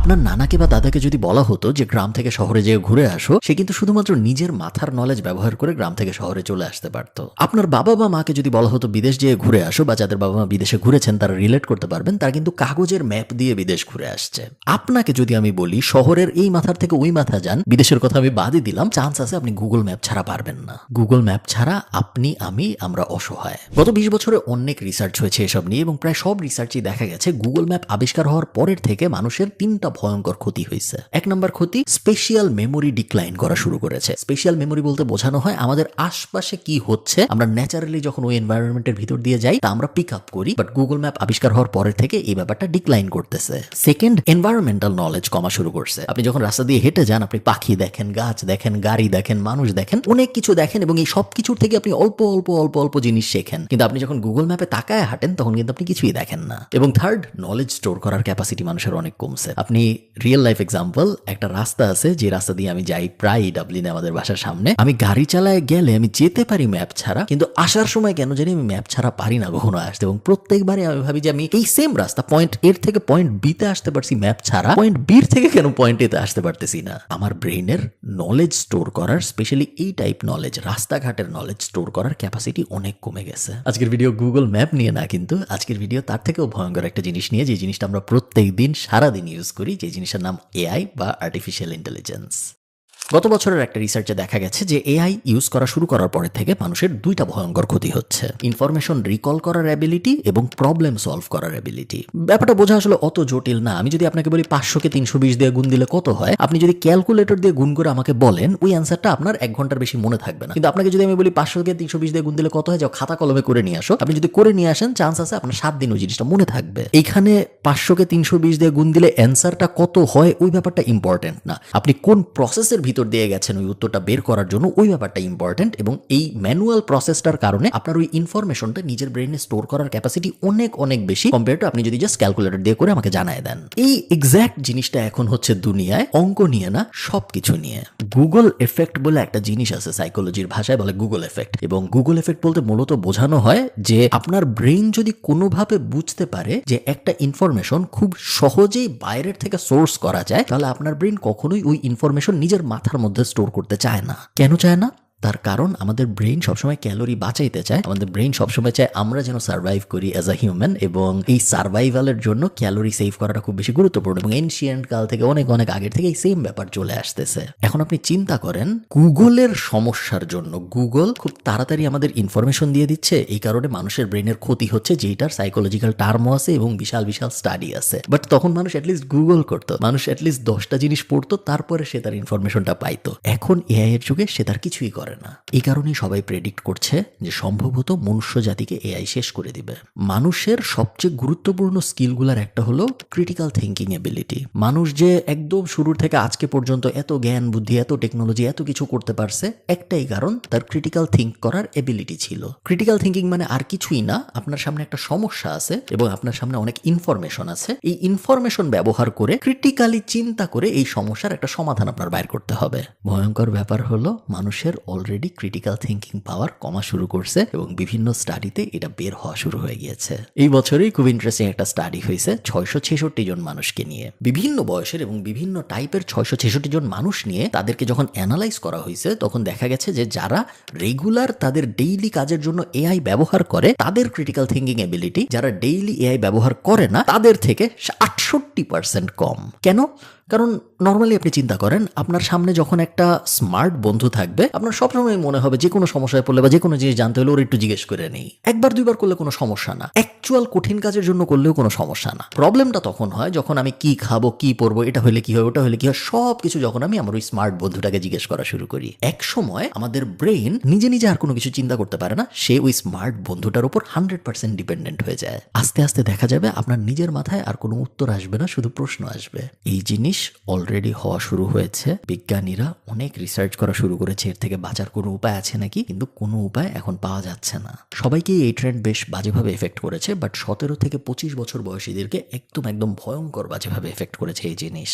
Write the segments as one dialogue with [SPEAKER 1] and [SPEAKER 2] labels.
[SPEAKER 1] আপনার নানাকে বা দাদাকে যদি বলা হতো যে গ্রাম থেকে শহরে যেয়ে ঘুরে আসো, সে কিন্তু শুধুমাত্র নিজের মাথার নলেজ ব্যবহার করে গ্রাম থেকে শহরে চলে আসতে পারতো। আপনার বাবা বা মাকে যদি বলা হতো বিদেশ যেয়ে ঘুরে আসো, বা যাদের বাবা মা বিদেশে ঘুরেছেন তারা রিলেট করতে পারবেন, তারা কিন্তু কাগজের ম্যাপ দিয়ে বিদেশ ঘুরে আসছে। আপনাকে যদি আমি বলি শহরের এই মাথার থেকে ওই মাথা যান, বিদেশের কথা আমি বাদই দিলাম, চান্স আছে আপনি গুগল ম্যাপ ছাড়া পারবেন না। গুগল ম্যাপ ছাড়া আপনি আমরা অসহায়। গত 20 বছরে অনেক রিসার্চ হয়েছে এসব নিয়ে, এবং প্রায় সব রিসার্চই দেখা গেছে গুগল ম্যাপ আবিষ্কার হওয়ার পরের থেকে মানুষের 3টা ভয়ঙ্কর ক্ষতি হয়েছে। 1 নম্বর ক্ষতি, স্পেশাল মেমোরি ডিক্লাইন করা শুরু করেছে। স্পেশাল মেমোরি বলতে বোঝানো হয় আমাদের আশপাশে কি হচ্ছে আমরা ন্যাচারালি যখন ওই এনভায়রনমেন্টের ভিতর দিয়ে যাই তা আমরা পিক আপ করি, বাট গুগল ম্যাপ আবিষ্কার হওয়ার পরের থেকে এই ব্যাপারটা ডিক্লাইন করতেছে। সেকেন্ড, এনভায়রনমেন্টাল নলেজ কমা শুরু করছে। আপনি যখন রাস্তা দিয়ে হেঁটে যান, আপনি পাখি দেখেন, গাছ দেখেন, গাড়ি দেখেন, মানুষ দেখেন, অনেক কিছু দেখেন, এবং এই সব কিছুর থেকে আপনি অল্প অল্প অল্প অল্প জিনিস শেখেন। কিন্তু আপনি যখন গুগল ম্যাপে তাকায় হাঁটেন তখন কিন্তু আপনি কিছুই দেখেন না। এবং থার্ড, নলেজ স্টোর করার ক্যাপাসিটি মানুষের অনেক কমছে। আপনি রিয়েল লাইফ এক্সাম্পল, একটা রাস্তা আছে যে রাস্তা দিয়ে আমি যাই প্রায় ডাবলিনে আমাদের বাসার সামনে, আমি গাড়ি চালায় গেলে আমি যেতে পারি ম্যাপ ছাড়া, কিন্তু আসার সময় কেন জানি আমি ম্যাপ ছাড়া পারি না কখনো আসতে। এবং প্রত্যেকবারে আমি ভাবি যে আমি এই সেম রাস্তা পয়েন্ট এ থেকে পয়েন্ট বি তে আসতে পারছি ম্যাপ ছাড়া, পয়েন্ট বি থেকে কেন পয়েন্ট এ তে আসতে পারতেছি না। আমার ব্রেইনের নলেজ স্টোর করার, স্পেশালি এই টাইপ নলেজ, রাস্তাঘাটের নলেজ স্টোর করার ক্যাপাসিটি অনেক কমে গেছে। আজকের ভিডিও গুগল ম্যাপ নিয়ে না, কিন্তু আজকের ভিডিও তার থেকেও ভয়ঙ্কর একটা জিনিস নিয়ে, যে জিনিসটা আমরা প্রত্যেক দিন সারাদিন ইউজ করি, যে জিনিসটার নাম এআই বা আর্টিফিশিয়াল ইন্টেলিজেন্স। গত বছরের একটা রিসার্চে দেখা গেছে যে এআই ইউজ করা শুরু করার পরে থেকে মানুষের 2টা ভয়ঙ্কর ক্ষতি হচ্ছে, ইনফরমেশন রিকল করার অ্যাবিলিটি এবং প্রবলেম সলভ করার অ্যাবিলিটি। ব্যাপারটা বোঝা আসলে অত জটিল না। আমি যদি আপনাকে বলি 500কে 320 দিয়ে গুণ দিলে কত হয়, আপনি যদি ক্যালকুলেটর দিয়ে গুণ করে আমাকে বলেন, ওই অ্যান্সারটা আপনার 1 ঘন্টার বেশি মনে থাকবে না। কিন্তু আপনাকে যদি আমি বলি 500কে 320 দিয়ে গুণ দিলে কত হয়, যাও খাতা কলমে করে নিয়ে আসো, আপনি যদি করে নিয়ে আসেন চান্স আছে আপনার 7 দিন ওই জিনিসটা মনে থাকবে। এইখানে 500কে 320 দিয়ে গুণ দিলে অ্যান্সারটা কত হয় ওই ব্যাপারটা ইম্পর্টেন্ট না, আপনি কোন প্রসেসের ভিতর দিয়ে গেছেন ওই উত্তরটা বের করার জন্য ওই ব্যাপারটা ইম্পর্টেন্ট। এবং এই ম্যানুয়াল প্রসেসটার কারণে আপনার ওই ইনফরমেশনটা নিজের ব্রেইনে স্টোর করার ক্যাপাসিটি অনেক অনেক বেশি কম্পেয়ার টু আপনি যদি জাস্ট ক্যালকুলেটর দিয়ে করে আমাকে জানায় দেন। এই এক্স্যাক্ট জিনিসটা এখন হচ্ছে দুনিয়ায়, অঙ্ক নিয়ে না, সবকিছু নিয়ে। গুগল এফেক্ট বলে একটা জিনিস আছে, সাইকোলজির ভাষায় বলে গুগল এফেক্ট। এবং গুগল এফেক্ট বলতে মূলত বোঝানো হয় যে আপনার ব্রেইন যদি কোনোভাবে বুঝতে পারে যে একটা ইনফরমেশন খুব সহজেই বাইরের থেকে সোর্স করা যায়, তাহলে আপনার ব্রেইন কখনোই ওই ইনফরমেশন নিজের মাথার মধ্যে স্টোর করতে চায় না। কেন চায় না? তার কারণ আমাদের ব্রেইন সবসময় ক্যালোরি বাঁচাইতে চায়। আমাদের ব্রেইন সবসময় চায় আমরা যেন সার্ভাইভ করি অ্যাজ আ হিউম্যান, এবং এই সার্ভাইভালের জন্য ক্যালোরি সেভ করাটা খুব বেশি গুরুত্বপূর্ণ। এবং এনশিয়েন্ট কাল থেকে অনেক অনেক আগের থেকে এই সেম ব্যাপার চলে আসতেছে। এখন আপনি চিন্তা করেন, গুগলের সমস্যার জন্য গুগল খুব তাড়াতাড়ি আমাদের ইনফরমেশন দিয়ে দিচ্ছে, এই কারণে মানুষের ব্রেইনের ক্ষতি হচ্ছে, যেটার সাইকোলজিক্যাল টার্মও আছে এবং বিশাল বিশাল স্টাডি আছে। বাট তখন মানুষ অ্যাটলিস্ট গুগল করতো, মানুষ অ্যাটলিস্ট 10টা জিনিস পড়তো, তারপরে সে তার ইনফরমেশনটা পাইতো। এখন এআই এর যুগে সে তার কিছুই করে না। এই কারণেই সবাই প্রেডিক্ট করছে যে সম্ভবত মনুষ্য জাতিকে এআই শেষ করে দিবে। মানুষের সবচেয়ে গুরুত্বপূর্ণ স্কিলগুলোর একটা হলো ক্রিটিক্যাল থিঙ্কিং এবিলিটি। মানুষ যে একদম শুরুর থেকে আজকে পর্যন্ত এত জ্ঞান বুদ্ধি, এত টেকনোলজি, এত কিছু করতে পারছে, একটাই কারণ, তার ক্রিটিক্যাল থিঙ্ক করার এবিলিটি ছিল। ক্রিটিক্যাল থিঙ্কিং মানে আর কিছুই না, আপনার সামনে একটা সমস্যা আছে এবং আপনার সামনে অনেক ইনফরমেশন আছে, এই ইনফরমেশন ব্যবহার করে ক্রিটিক্যালি চিন্তা করে এই সমস্যার একটা সমাধান আপনার বাইর করতে হবে। ভয়ঙ্কর ব্যাপার হলো মানুষের অলরেডি ক্রিটিক্যাল থিঙ্কিং পাওয়ার কমা শুরু করছে এবং বিভিন্ন স্টাডিতে এটা বের হওয়া শুরু হয়ে গিয়েছে। এই বছরই খুব ইন্টারেস্টিং একটা স্টাডি হয়েছে 666 জন মানুষকে নিয়ে, বিভিন্ন বয়সের এবং বিভিন্ন টাইপের 666 জন মানুষ নিয়ে তাদেরকে যখন অ্যানালাইজ করা হয়েছে, তখন দেখা গেছে যে যারা রেগুলার তাদের ডেইলি কাজের জন্য এআই ব্যবহার করে তাদের ক্রিটিক্যাল থিঙ্কিং এবিলিটি যারা ডেইলি এআই ব্যবহার করে না তাদের থেকে 68% কম। কেন? কারণ নর্মালি আপনি চিন্তা করেন, আপনার সামনে যখন একটা স্মার্ট বন্ধু থাকবে, আপনার সবসময় মনে হবে যে কোনো সমস্যায় পড়লে বা যে কোনো জিনিস জানতে হলে ওর একটু জিজ্ঞেস করে নেই। একবার দুইবার করলে কোনো সমস্যা না, অ্যাকচুয়াল কঠিন কাজের জন্য করলেও কোনো সমস্যা না। প্রবলেমটা তখন হয় যখন আমি কি খাবো, কি পরবো, এটা হলে কি হয়, ওটা হলে কি হয়, সব কিছু যখন আমি আমার ওই স্মার্ট বন্ধুটাকে জিজ্ঞেস করা শুরু করি। এক সময় আমাদের ব্রেইন নিজে নিজে আর কোনো কিছু চিন্তা করতে পারে না, সে ওই স্মার্ট বন্ধুটার উপর 100% ডিপেন্ডেন্ট হয়ে যায়। আস্তে আস্তে দেখা যাবে আপনার নিজের মাথায় আর কোনো উত্তর আসবে না, শুধু প্রশ্ন আসবে। এই জিনিস জিনিস অলরেডি হওয়া শুরু হয়েছে। বিজ্ঞানীরা অনেক রিসার্চ করা শুরু করেছে এর থেকে বাঁচার কোনো উপায় আছে নাকি, কিন্তু কোনো উপায় এখন পাওয়া যাচ্ছে না। সবাইকে এই ট্রেন্ড বেশ বাজেভাবে এফেক্ট করেছে, বাট 17 থেকে 25 বছর বয়সীদেরকে একদম ভয়ঙ্কর বাজেভাবে এফেক্ট করেছে এই জিনিস।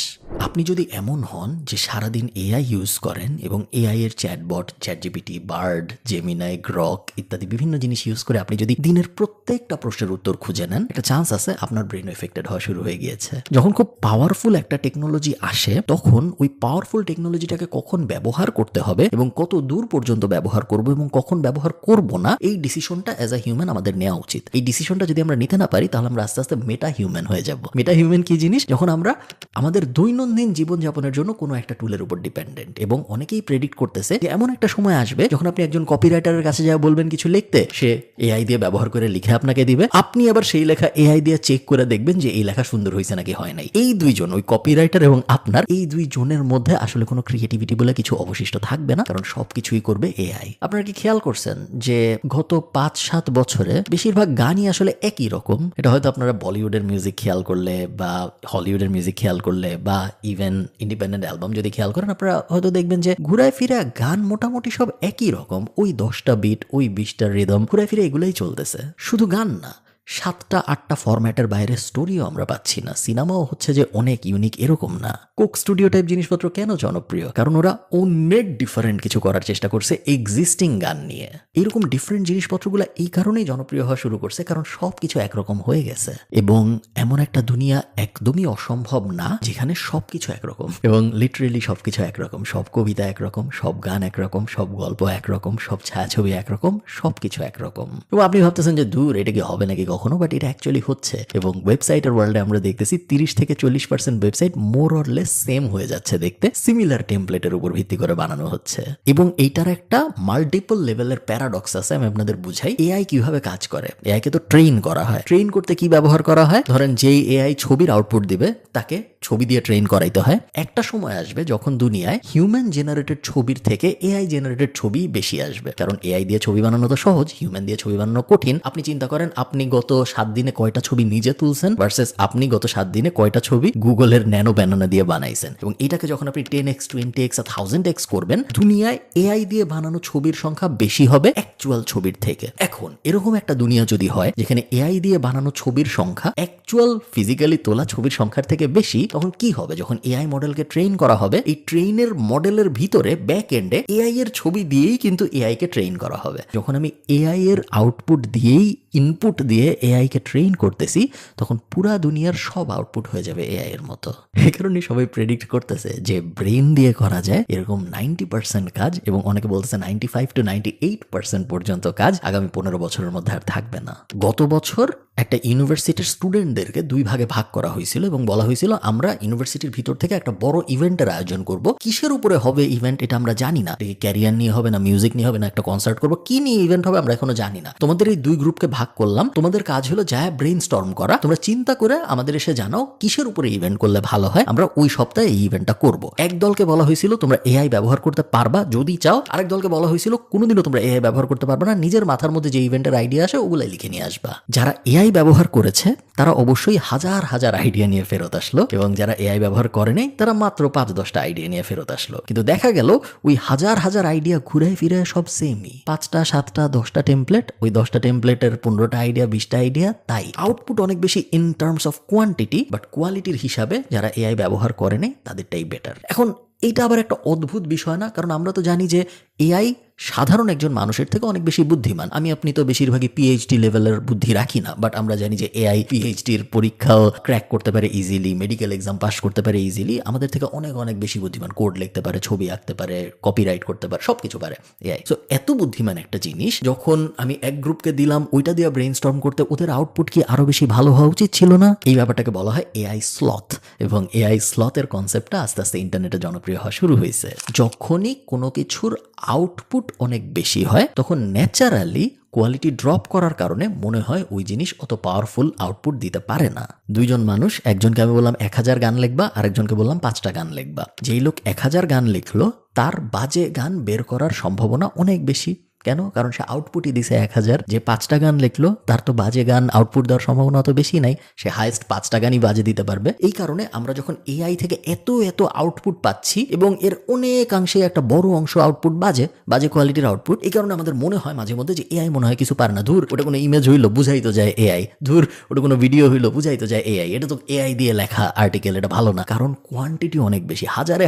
[SPEAKER 1] আপনি যদি এমন হন যে সারাদিন এআই ইউজ করেন এবং এআই এর chatbot, ChatGPT, bird, Gemini, Grok ইত্যাদি বিভিন্ন জিনিস ইউজ করে আপনি যদি দিনের প্রত্যেকটা প্রশ্নের উত্তর খুঁজে নেন, একটা চান্স আছে আপনার ব্রেন এফেক্টেড হওয়া শুরু হয়ে গিয়েছে। যখন খুব পাওয়ারফুল একটা টেকনোলজি আসে, তখন ওই পাওয়ারফুল টেকনোলজিটাকে কখন ব্যবহার করতে হবে এবং কত দূর পর্যন্ত ব্যবহার করব এবং কখন ব্যবহার করব না, এই ডিসিশনটা অ্যাজ আ হিউম্যান আমাদের নেওয়া উচিত। এই ডিসিশনটা যদি আমরা নিতে না পারি, তাহলে আমরা আস্তে আস্তে মেটা হিউম্যান হয়ে যাব। মেটা হিউম্যান কি জিনিস? যখন আমরা আমাদের দৈনন্দিন জীবনযাপনের জন্য কোনো একটা টুলের উপর ডিপেন্ডেন্ট। এবং অনেকেই প্রেডিক্ট করতেছে যে এমন একটা সময় আসবে যখন আপনি একজন কপিরাইটারের কাছে যা বলবেন কিছু লিখতে, সে এআই দিয়ে ব্যবহার করে লিখে আপনাকে দিবে। আপনি আবার সেই লেখা এআই দিয়ে চেক করে দেখবেন যে এই লেখা সুন্দর হয়েছে নাকি হয় নাই। এই দুইজন, ওই কপিরাইটার এবং আপনার, এই দুইজনের মধ্যে আসলে কোনো ক্রিয়েটিভিটি বলে কিছু অবশিষ্ট থাকবে না, কারণ সবকিছুই করবে এআই। আপনারা কি খেয়াল করছেন যে গত 5-7 বছরে বেশিরভাগ গানই আসলে একই রকম? এটা হয়তো আপনারা বলিউডের মিউজিক খেয়াল করলে বা হলিউডের মিউজিক খেয়াল করলে বা ইভেন ইন্ডিপেন্ডেন্ট অ্যালবাম যদি খেয়াল করেন, আপনারা হয়তো দেখবেন যে ঘুরায় ফিরে গান মোটামুটি সব একই রকম। ওই 10টা বিট, ওই 20টা রিদম, ঘুরায় ফিরে এগুলোই চলতেছে। শুধু গান না, 7টা-8টা ফরম্যাটের বাইরে স্টোরিও আমরা পাচ্ছি না। সিনেমাও হচ্ছে যে অনেক ইউনিক এরকম না। কোক স্টুডিও টাইপ জিনিসপত্র কেন জনপ্রিয়? কারণ ওরা অনেক ডিফারেন্ট কিছু করার চেষ্টা করছে এক্সিস্টিং গান নিয়ে। এরকম ডিফারেন্ট জিনিসপত্রগুলো এই কারণেই জনপ্রিয় হওয়া শুরু করছে, কারণ সবকিছু একরকম হয়ে গেছে। এবং এমন একটা দুনিয়া একদমই অসম্ভব না যেখানে সবকিছু একরকম, এবং লিটারেলি সবকিছু একরকম। সব কবিতা একরকম, সব গান একরকম, সব গল্প একরকম, সব ছায়াছবি একরকম, সবকিছু একরকম। এবং আপনি ভাবতেছেন যে দূর, এটা কি হবে নাকি কখনো? বাট এটা অ্যাকচুয়ালি হচ্ছে। এবং ওয়েবসাইটের ওয়ার্ল্ডে আমরা দেখতেছি 30-40% website more or less same হয়ে যাচ্ছে দেখতে, সিমিলার টেমপ্লেটের উপর ভিত্তি করে বানানো হচ্ছে। এবং এইটার একটা মাল্টিপল লেভেলের প্যারাডক্স আছে। আমি আপনাদের বুঝাই এআই কিভাবে কাজ করে। এআই কে তো ট্রেন করা হয়। ট্রেন করতে কি ব্যবহার করা হয়? ধরেন যেই এআই ছবির আউটপুট দিবে, তাকে ছবি দিয়ে ট্রেন করাইতে হয়। একটা সময় আসবে যখন দুনিয়ায় হিউম্যান জেনারেটেড ছবির থেকে এআই জেনারেটেড ছবি বেশি আসবে, কারণ এআই দিয়ে ছবি বানানো তো সহজ, হিউম্যান দিয়ে ছবি বানানো কঠিন। আপনি চিন্তা করেন, আপনি গত 7 দিনে কয়টা ছবি নিজে তুলছেন ভার্সেস আপনি গত 7 দিনে কয়টা ছবি গুগলের ন্যানো ব্যানানা দিয়ে বানাইছেন। এবং এটাকে যখন আপনি 10x, 20x, 1000x করবেন, দুনিয়ায় এআই দিয়ে বানানো ছবির সংখ্যা বেশি হবে অ্যাকচুয়াল ছবির থেকে। এখন এরকম একটা দুনিয়া যদি হয় যেখানে এআই দিয়ে বানানো ছবির সংখ্যা অ্যাকচুয়াল ফিজিক্যালি তোলা ছবির সংখ্যার থেকে বেশি, তখন কি হবে? যখন এআই মডেলকে ট্রেন করা হবে, এই ট্রেনের মডেলের ভিতরে ব্যাক এন্ডে এআই এর ছবি দিয়েই কিন্তু এআই কে ট্রেন করা হবে। যখন আমি এআই এর আউটপুট দিয়েই, ইনপুট দিয়ে এআই কে ট্রেন করতেছি, তখন পুরা দুনিয়ার সব আউটপুট হয়ে যাবে এআই এর মতো। এই কারণে সবাই প্রেডিক্ট করতেছে যে ব্রেন দিয়ে করা যায় এরকম 90% কাজ, এবং অনেকে বলতেছে 95-98% পর্যন্ত কাজ আগামী 15 বছরের মধ্যে আর থাকবে না। গত বছর একটা ইউনিভার্সিটির স্টুডেন্টদেরকে 2 ভাগে ভাগ করা হয়েছিল এবং বলা হয়েছিল আমরা ইউনিভার্সিটির ভিতর থেকে একটা বড় ইভেন্টের আয়োজন করব। কিসের উপরে হবে ইভেন্ট এটা আমরা জানি না। ক্যারিয়ার নিয়ে হবে না, মিউজিক নিয়ে হবে না, একটা কনসার্ট করবো, কি নিয়ে ইভেন্ট হবে আমরা এখনো জানি না। তোমাদের এই 2 গ্রুপকে ভাগ করলাম, তোমাদের কাজ হলো যা ব্রেইন স্টর্ম করা, তোমরা চিন্তা করে আমাদের এসে জানাও কিসের উপরে ইভেন্ট করলে ভালো হয়, আমরা ওই সপ্তাহে এই ইভেন্টটা করব। এক দলকে বলা হয়েছিল তোমরা এআই ব্যবহার করতে পারবা যদি চাও, আরেক দলকে বলা হয়েছিল কোনোদিনও তোমরা এআই ব্যবহার করতে পারবে না, নিজের মাথার মধ্যে যে ইভেন্টের আইডিয়া আসে ওগুলাই লিখে নিয়ে আসবা। যারা এআই ব্যবহার করেছে তারা অবশ্যই হাজার হাজার আইডিয়া নিয়ে ফেরত আসলো, এবং যারা এআই ব্যবহার করে নাই তারা মাত্র 5-10টা আইডিয়া নিয়ে ফেরত আসলো। কিন্তু দেখা গেল ওই হাজার হাজার আইডিয়া ঘুরে ফিরে সব সেমই, 5টা, 7টা, 10টা টেমপ্লেট, ওই 10টা টেমপ্লেটের 15টা আইডিয়া, 20টা আইডিয়া। তাই আউটপুট অনেক বেশি in terms of quantity, but কোয়ালিটির হিসাবে যারা এআই ব্যবহার করে নাই তাদেরটাই বেটার। এখন এইটা আবার একটা অদ্ভুত বিষয় না? কারণ আমরা তো জানি যে এআই সাধারণ একজন মানুষের থেকে অনেক বেশি বুদ্ধিমান। আমি আপনি তো বেশিরভাগই পিএইচডি লেভেলের বুদ্ধি রাখি না, বাট আমরা জানি যে এআই পিএইচডির পরীক্ষাও ক্র্যাক করতে পারে ইজিলি, মেডিকেল এক্সাম পাস করতে পারে ইজিলি, আমাদের থেকে অনেক অনেক বেশি বুদ্ধিমান। কোড লিখতে পারে, ছবি আঁকতে পারে, কপিরাইট করতে পারে, সবকিছু পারে এআই। সো এত বুদ্ধিমান একটা জিনিস যখন আমি এক গ্রুপকে দিলাম ওইটা দিয়ে ব্রেইনস্টর্ম করতে, ওদের আউটপুট কি আরো বেশি ভালো হওয়া উচিত ছিল না? এই ব্যাপারটাকে বলা হয় এআই স্লথ, এবং এআই স্লথের কনসেপ্টটা আস্তে আস্তে ইন্টারনেটে জনপ্রিয় হওয়া শুরু হয়েছে। যখনই কোনো কিছুর আউটপুট অনেক বেশি হয়, তখন ন্যাচারালি কোয়ালিটি ড্রপ করার কারণে মনে হয় ওই জিনিস অত পাওয়ারফুল আউটপুট দিতে পারে না। 2 জন মানুষ, একজনকে আমি বললাম 1000 গান লিখবা, আরেকজনকে বললাম 5টা গান লিখবা। যেই লোক 1000 গান লিখলো তার বাজে গান বের করার সম্ভাবনা অনেক বেশি, কেন? কারণ সে আউটপুটই দিছে 1000, যে 5টা গান লিখলো তার তো বাজে গান আউটপুট দেওয়ার সম্ভাবনা অত বেশি নাই, সে হাইয়েস্ট 5টা গানই বাজে দিতে পারবে। এই কারণে আমরা যখন এআই থেকে এত আউটপুট পাচ্ছি এবং এর অনেকাংশে একটা বড় অংশ আউটপুট বাজে কোয়ালিটির আউটপুট, এই কারণে আমাদের মনে হয় মাঝে মধ্যে যে এআই মনে হয় কিছু পারে না, ধুর ওটা কোনো ইমেজ হইলো বুঝাই তো যায় এআই, ধুর ওটা কোনো ভিডিও হইলো বুঝাই তো যায় এআই, এটা তো এআই দিয়ে লেখা আর্টিকেল, এটা ভালো না। কারণ কোয়ান্টিটি অনেক বেশি, হাজারে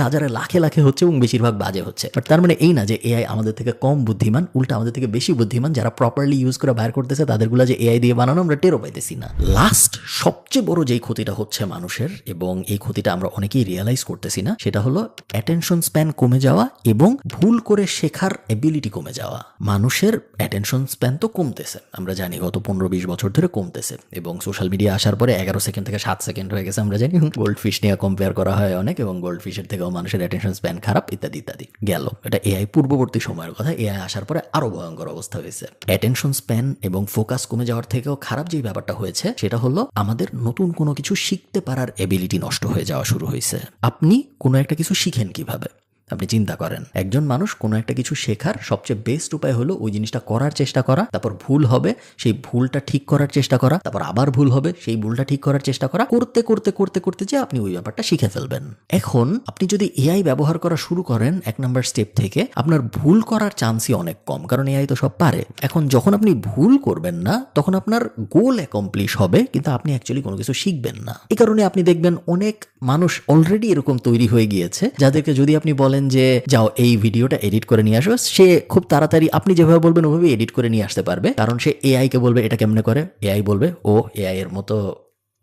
[SPEAKER 1] লাখে হচ্ছে এবং বেশিরভাগ বাজে হচ্ছে। বাট তার মানে এই না যে এআই আমাদের থেকে কম বুদ্ধিমান, উল্টা আমাদের থেকে বেশি বুদ্ধিমান। যারা প্রপারলি ইউজ করে বাইর করতেছে তাদেরগুলো যে এআই দিয়ে বানানো আমরা টেরও পাইতেছি না। লাস্ট সবচেয়ে বড় যেই ক্ষতিটা হচ্ছে মানুষের, এবং এই ক্ষতিটা আমরা অনেকেই রিয়েলাইজ করতেছি না, সেটা হলো অ্যাটেনশন স্প্যান কমে যাওয়া এবং ভুল করে শেখার এবিলিটি কমে যাওয়া। মানুষের অ্যাটেনশন স্প্যান তো কমতেছে, আমরা জানি গত 15-20 বছর ধরে কমতেছে, এবং সোশ্যাল মিডিয়া আসার পরে 11 সেকেন্ড থেকে 7 সেকেন্ড হয়ে গেছে। আমরা জানি গোল্ড ফিশ নিয়ে কম্পেয়ার করা হয় অনেক, এবং গোল্ড ফিশের থেকেও মানুষের অ্যাটেনশন স্প্যান খারাপ, ইত্যাদি ইত্যাদি। গেল এটা এআই পূর্ববর্তী সময়ের কথা, এআই আসার পরে আরো ভয়ঙ্কর অবস্থা হয়েছে। অ্যাটেনশন স্প্যান এবং ফোকাস কমে যাওয়ার থেকেও খারাপ যে ব্যাপারটা হয়েছে সেটা হলো আমাদের নতুন কোনো কিছু শিখতে পারার এবিলিটি নষ্ট হয়ে যাওয়া শুরু হয়েছে। আপনি কোনো একটা কিছু শিখেন কিভাবে? আপনি চিন্তা করেন, একজন মানুষ কোনো একটা কিছু শেখার সবচেয়ে বেস্ট উপায় হলো ওই জিনিসটা করার চেষ্টা করা, তারপর ভুল হবে সেই ভুলটা ঠিক করার চেষ্টা করা, তারপর আবার ভুল হবে সেই ভুলটা ঠিক করার চেষ্টা করা, করতে করতে করতে করতে যে আপনি ওই ব্যাপারটা শিখে ফেলবেন। এখন আপনি যদি এআই ব্যবহার করা শুরু করেন 1 নাম্বার স্টেপ থেকে, আপনার ভুল করার চান্সই অনেক কম, কারণ এআই তো সব পারে। এখন যখন আপনি ভুল করবেন না তখন আপনার গোল অ্যাকমপ্লিশ হবে, কিন্তু আপনি অ্যাকচুয়ালি কোনো কিছু শিখবেন না। এই কারণে আপনি দেখবেন অনেক মানুষ অলরেডি এরকম তৈরি হয়ে গিয়েছে, যাদেরকে যদি আপনি বলেন যে যাও এই ভিডিওটা এডিট করে নিয়ে আসো, সে খুব তাড়াতাড়ি আপনি যেভাবে বলবেন ওভাবে এডিট করে নিয়ে আসতে পারবে, কারণ সে এআই কে বলবে এটা কেমনে করে, এআই বলবে ও এআই এর মতো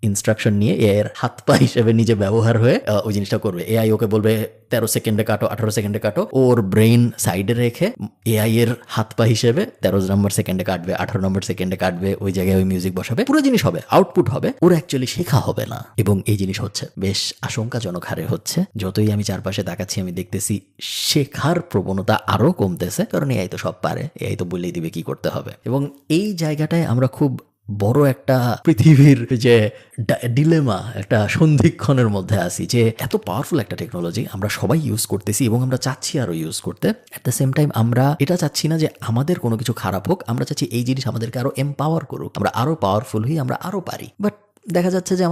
[SPEAKER 1] ইনস্ট্রাকশন নিয়ে এআই এর হাত পা হিসেবে নিজে ব্যবহার হয়ে ওই জিনিসটা করবে। এআই ওকে বলবে 13 সেকেন্ডে কাটো, 18 সেকেন্ডে কাটো, ওর ব্রেইন সাইডে রেখে এআই এর হাত পা হিসেবে 13 নম্বর সেকেন্ডে কাটবে, 18 নম্বর সেকেন্ডে কাটবে, ওই জায়গায় ওই মিউজিক বসাবে, পুরো জিনিস হবে, আউটপুট হবে, ওর অ্যাকচুয়ালি শেখা হবে না। এবং এই জিনিস হচ্ছে বেশ আশঙ্কাজনক হারে হচ্ছে। যতই আমি চারপাশে তাকাচ্ছি আমি দেখতেছি শেখার প্রবণতা আরো কমতেছে, কারণ এআই তো সব পারে, এআই তো বলেই দিবে কি করতে হবে। এবং এই জায়গাটায় আমরা খুব বড় একটা পৃথিবীর যে ডিলেমা, একটা সন্ধিক্ষণের মধ্যে আছি, যে এত পাওয়ারফুল একটা টেকনোলজি আমরা সবাই ইউজ করতেছি এবং আমরা চাচ্ছি আরো ইউজ করতে। অ্যাট দ্য সেম টাইম আমরা এটা চাচ্ছি না যে আমাদের কোনো কিছু খারাপ হোক, আমরা চাচ্ছি এই জিনিস আমাদেরকে আরো এম্পাওয়ার করুক, আমরা আরো পাওয়ারফুল হই, আমরা আরো পারি। বাট দেখা যাচ্ছে যে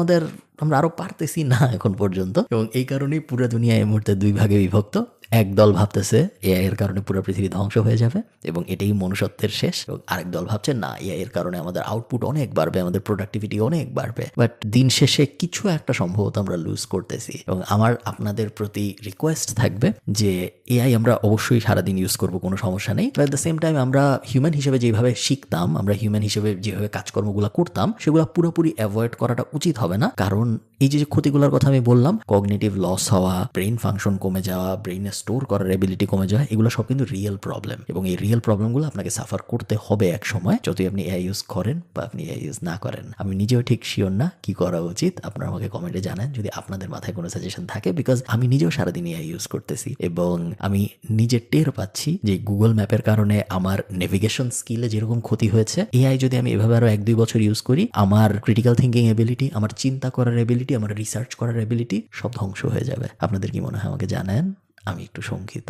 [SPEAKER 1] আমরা আরো পারতেছি না এখন পর্যন্ত, এবং এই কারণেই পুরো দুনিয়া এই মুহূর্তে 2 ভাগে বিভক্ত। একদল ভাবতেছে এআই এর কারণে পুরো পৃথিবী ধ্বংস হয়ে যাবে এবং এটাই মনুষ্যত্বের শেষ, এবং আরেক দল ভাবছে না, এআই এর কারণে আমাদের আউটপুট অনেক বাড়বে, আমাদের প্রোডাক্টিভিটি অনেক বাড়বে। বাট দিন শেষে কিছু একটা সম্ভবত আমরা লুজ করতেছি। এবং আমার আপনাদের প্রতি রিকোয়েস্ট থাকবে যে এআই আমরা অবশ্যই সারাদিন ইউজ করব, কোনো সমস্যা নেই। But at the same time আমরা হিউম্যান হিসেবে যেভাবে শিখতাম, আমরা হিউম্যান হিসেবে যেভাবে কাজকর্মগুলো করতাম, সেগুলো পুরোপুরি অ্যাভয়েড করাটা উচিত হবে না। কারণ এই যে ক্ষতিগুলোর কথা আমি বললাম, কগনিটিভ লস হওয়া, ব্রেইন ফাংশন কমে যাওয়া, ব্রেইনে স্টোর করার এবিলিটি কমে যাওয়া, এগুলো সব কিন্তু রিয়েল প্রবলেম, এবং এই রিয়েল প্রবলেমগুলো আপনাকে সাফার করতে হবে এক সময়, যতই আপনি এআই ইউজ করেন বা আপনি এআই ইউজ না করেন। আমি নিজেও ঠিক শিওর না কি করা উচিত, আপনারা আমাকে কমেন্টে জানান যদি আপনাদের মাথায় কোনো সাজেশন থাকে, বিকজ আমি নিজেও সারাদিন এআই ইউজ করতেছি এবং আমি নিজে টের পাচ্ছি যে গুগল ম্যাপের কারণে আমার নেভিগেশন স্কিলে যেরকম ক্ষতি হয়েছে, এআই যদি আমি এভাবে আরো 1-2 বছর ইউজ করি, আমার ক্রিটিক্যাল থিঙ্কিং এবিলিটি, আমার চিন্তা করার এবিলিটি, আমার রিসার্চ করার এবিলিটি সব ধ্বংস হয়ে যাবে। আপনাদের কি মনে হয় আমাকে জানান, আমি একটু শঙ্কিত।